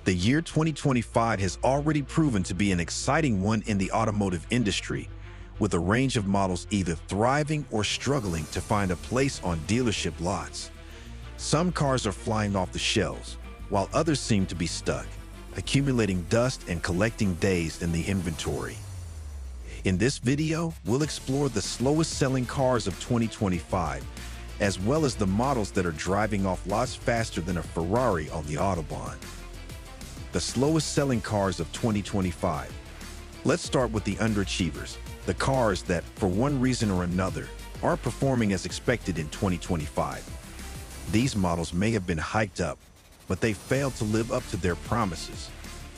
The year 2025 has already proven to be an exciting one in the automotive industry, with a range of models either thriving or struggling to find a place on dealership lots. Some cars are flying off the shelves, while others seem to be stuck, accumulating dust and collecting days in the inventory. In this video, we'll explore the slowest selling cars of 2025, as well as the models that are driving off lots faster than a Ferrari on the Autobahn. The slowest selling cars of 2025. Let's start with the underachievers, the cars that, for one reason or another, aren't performing as expected in 2025. These models may have been hyped up, but they failed to live up to their promises.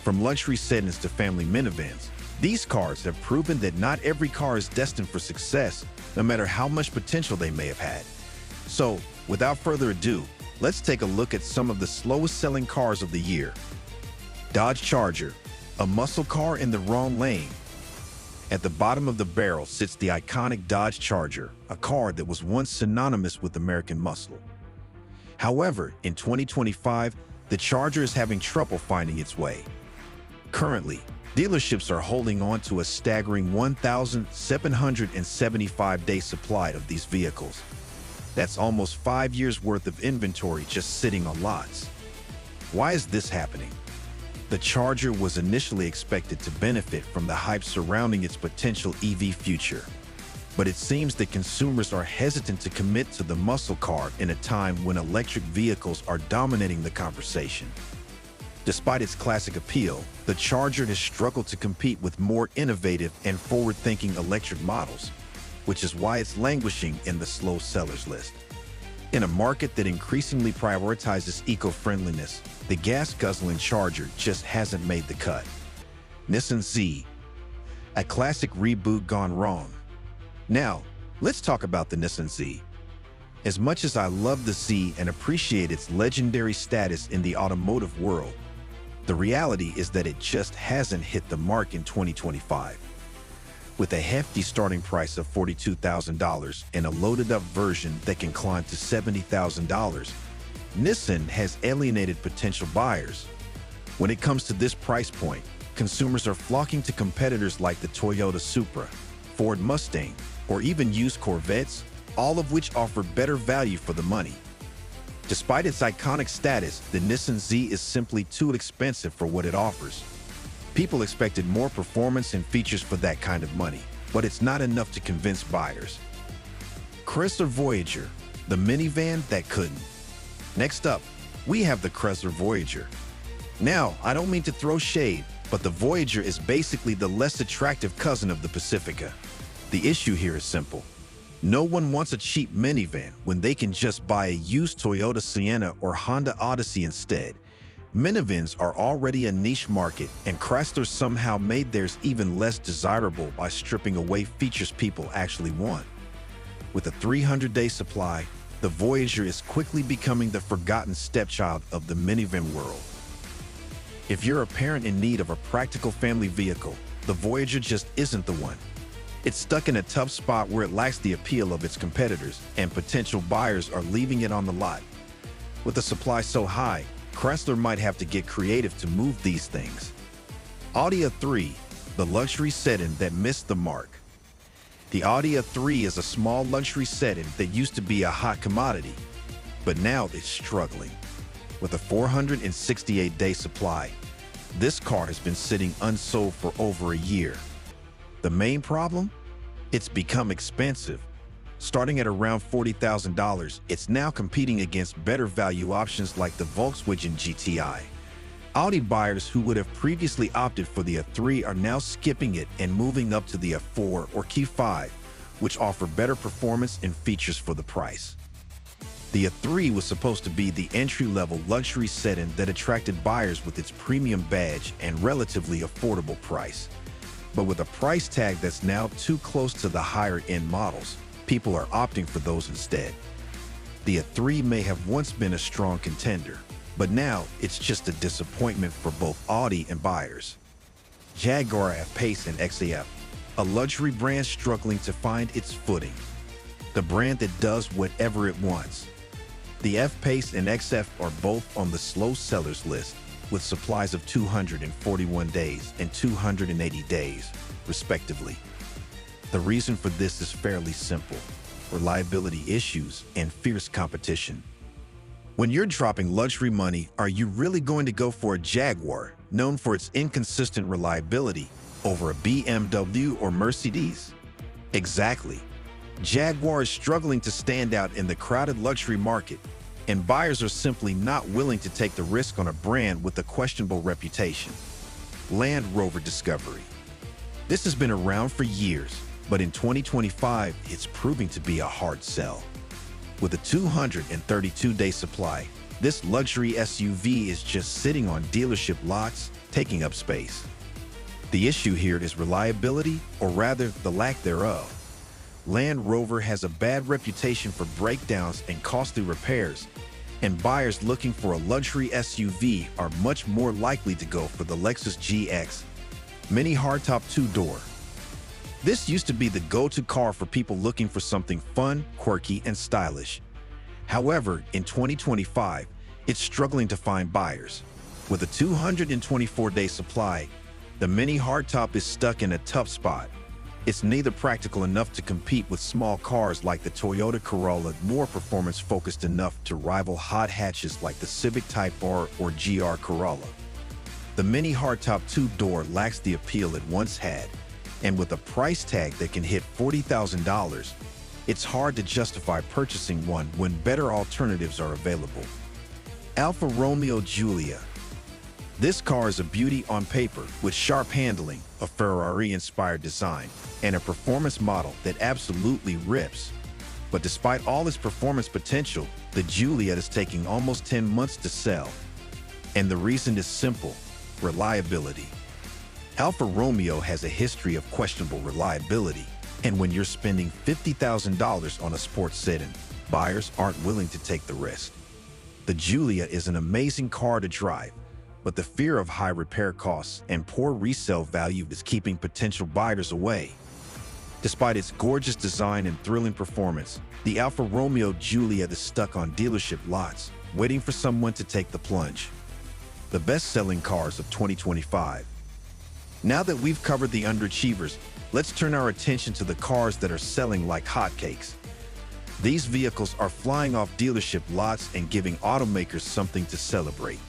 From luxury sedans to family minivans, these cars have proven that not every car is destined for success, no matter how much potential they may have had. So, without further ado, let's take a look at some of the slowest selling cars of the year. Dodge Charger, a muscle car in the wrong lane. At the bottom of the barrel sits the iconic Dodge Charger, a car that was once synonymous with American muscle. However, in 2025, the Charger is having trouble finding its way. Currently, dealerships are holding on to a staggering 1,775-day supply of these vehicles. That's almost 5 years' worth of inventory just sitting on lots. Why is this happening? The Charger was initially expected to benefit from the hype surrounding its potential EV future. But it seems that consumers are hesitant to commit to the muscle car in a time when electric vehicles are dominating the conversation. Despite its classic appeal, the Charger has struggled to compete with more innovative and forward-thinking electric models, which is why it's languishing in the slow sellers list. In a market that increasingly prioritizes eco-friendliness, the gas-guzzling Charger just hasn't made the cut. Nissan Z, a classic reboot gone wrong. Now, let's talk about the Nissan Z. As much as I love the Z and appreciate its legendary status in the automotive world, the reality is that it just hasn't hit the mark in 2025. With a hefty starting price of $42,000 and a loaded-up version that can climb to $70,000, Nissan has alienated potential buyers. When it comes to this price point, consumers are flocking to competitors like the Toyota Supra, Ford Mustang, or even used Corvettes, all of which offer better value for the money. Despite its iconic status, the Nissan Z is simply too expensive for what it offers. People expected more performance and features for that kind of money, but it's not enough to convince buyers. Chrysler Voyager, the minivan that couldn't. Next up, we have the Chrysler Voyager. Now, I don't mean to throw shade, but the Voyager is basically the less attractive cousin of the Pacifica. The issue here is simple. No one wants a cheap minivan when they can just buy a used Toyota Sienna or Honda Odyssey instead. Minivans are already a niche market, and Chrysler somehow made theirs even less desirable by stripping away features people actually want. With a 300-day supply, the Voyager is quickly becoming the forgotten stepchild of the minivan world. If you're a parent in need of a practical family vehicle, the Voyager just isn't the one. It's stuck in a tough spot where it lacks the appeal of its competitors, and potential buyers are leaving it on the lot. With the supply so high, Chrysler might have to get creative to move these things. Audi A3, the luxury sedan that missed the mark. The Audi A3 is a small luxury sedan that used to be a hot commodity, but now it's struggling. With a 468-day supply, this car has been sitting unsold for over a year. The main problem? It's become expensive. Starting at around $40,000, it's now competing against better value options like the Volkswagen GTI. Audi buyers who would have previously opted for the A3 are now skipping it and moving up to the A4 or Q5, which offer better performance and features for the price. The A3 was supposed to be the entry-level luxury sedan that attracted buyers with its premium badge and relatively affordable price. But with a price tag that's now too close to the higher-end models, people are opting for those instead. The A3 may have once been a strong contender, but now it's just a disappointment for both Audi and buyers. Jaguar F-Pace and XAF, a luxury brand struggling to find its footing. The brand that does whatever it wants. The F-Pace and XF are both on the slow sellers list, with supplies of 241 days and 280 days, respectively. The reason for this is fairly simple: reliability issues and fierce competition. When you're dropping luxury money, are you really going to go for a Jaguar, known for its inconsistent reliability, over a BMW or Mercedes? Exactly. Jaguar is struggling to stand out in the crowded luxury market, and buyers are simply not willing to take the risk on a brand with a questionable reputation. Land Rover Discovery. This has been around for years, but in 2025, it's proving to be a hard sell. With a 232-day supply, this luxury SUV is just sitting on dealership lots, taking up space. The issue here is reliability, or rather, the lack thereof. Land Rover has a bad reputation for breakdowns and costly repairs, and buyers looking for a luxury SUV are much more likely to go for the Lexus GX Mini Hardtop 2-door. This used to be the go-to car for people looking for something fun, quirky, and stylish. However, in 2025, it's struggling to find buyers. With a 224-day supply, the Mini Hardtop is stuck in a tough spot. It's neither practical enough to compete with small cars like the Toyota Corolla, nor performance-focused enough to rival hot hatches like the Civic Type R or GR Corolla. The Mini Hardtop 2-door lacks the appeal it once had, and with a price tag that can hit $40,000, it's hard to justify purchasing one when better alternatives are available. Alfa Romeo Giulia. This car is a beauty on paper, with sharp handling, a Ferrari-inspired design, and a performance model that absolutely rips. But despite all its performance potential, the Giulia is taking almost 10 months to sell. And the reason is simple: reliability. Alfa Romeo has a history of questionable reliability, and when you're spending $50,000 on a sports sedan, buyers aren't willing to take the risk. The Giulia is an amazing car to drive, but the fear of high repair costs and poor resale value is keeping potential buyers away. Despite its gorgeous design and thrilling performance, the Alfa Romeo Giulia is stuck on dealership lots, waiting for someone to take the plunge. The best-selling cars of 2025. Now that we've covered the underachievers, let's turn our attention to the cars that are selling like hotcakes. These vehicles are flying off dealership lots and giving automakers something to celebrate.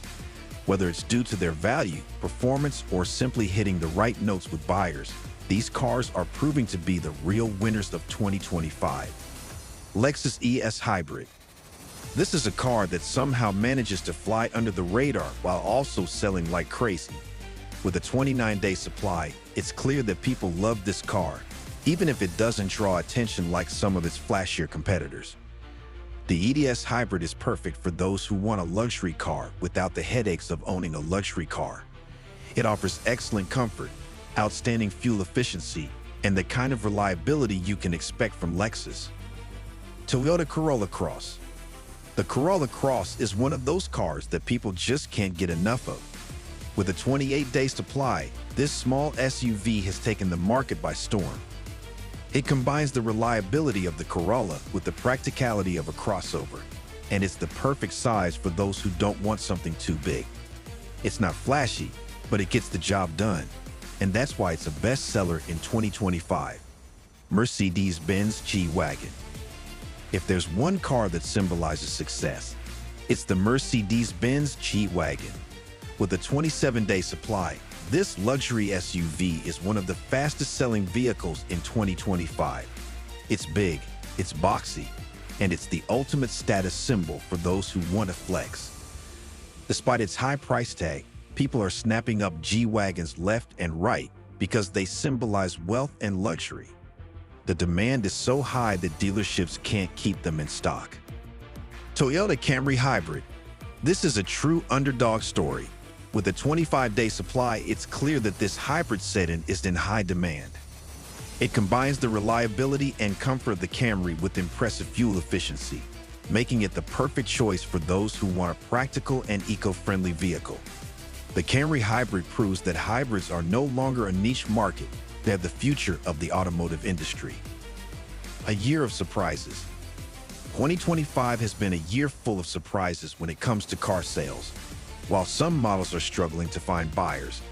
Whether it's due to their value, performance, or simply hitting the right notes with buyers, these cars are proving to be the real winners of 2025. Lexus ES Hybrid. This is a car that somehow manages to fly under the radar while also selling like crazy. With a 29-day supply, it's clear that people love this car, even if it doesn't draw attention like some of its flashier competitors. The ES Hybrid is perfect for those who want a luxury car without the headaches of owning a luxury car. It offers excellent comfort, outstanding fuel efficiency, and the kind of reliability you can expect from Lexus. Toyota Corolla Cross. The Corolla Cross is one of those cars that people just can't get enough of. With a 28-day supply, this small SUV has taken the market by storm. It combines the reliability of the Corolla with the practicality of a crossover, and it's the perfect size for those who don't want something too big. It's not flashy, but it gets the job done, and that's why it's a bestseller in 2025. Mercedes-Benz G-Wagon. If there's one car that symbolizes success, it's the Mercedes-Benz G-Wagon. With a 27-day supply, this luxury SUV is one of the fastest-selling vehicles in 2025. It's big, it's boxy, and it's the ultimate status symbol for those who want to flex. Despite its high price tag, people are snapping up G-Wagons left and right because they symbolize wealth and luxury. The demand is so high that dealerships can't keep them in stock. Toyota Camry Hybrid. This is a true underdog story. With a 25-day supply, it's clear that this hybrid sedan is in high demand. It combines the reliability and comfort of the Camry with impressive fuel efficiency, making it the perfect choice for those who want a practical and eco-friendly vehicle. The Camry Hybrid proves that hybrids are no longer a niche market, they're the future of the automotive industry. A year of surprises. 2025 has been a year full of surprises when it comes to car sales. While some models are struggling to find buyers,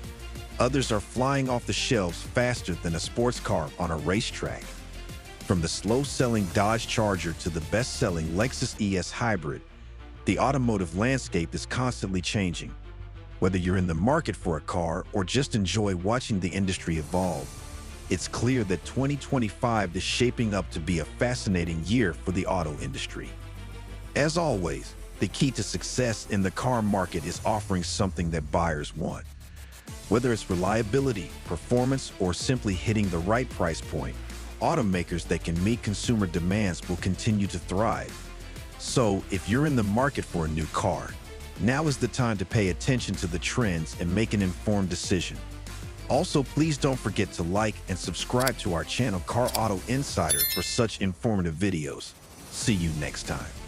others are flying off the shelves faster than a sports car on a racetrack. From the slow-selling Dodge Charger to the best-selling Lexus ES Hybrid, the automotive landscape is constantly changing. Whether you're in the market for a car or just enjoy watching the industry evolve, it's clear that 2025 is shaping up to be a fascinating year for the auto industry. As always, the key to success in the car market is offering something that buyers want. Whether it's reliability, performance, or simply hitting the right price point, automakers that can meet consumer demands will continue to thrive. So, if you're in the market for a new car, now is the time to pay attention to the trends and make an informed decision. Also, please don't forget to like and subscribe to our channel Car Auto Insider for such informative videos. See you next time.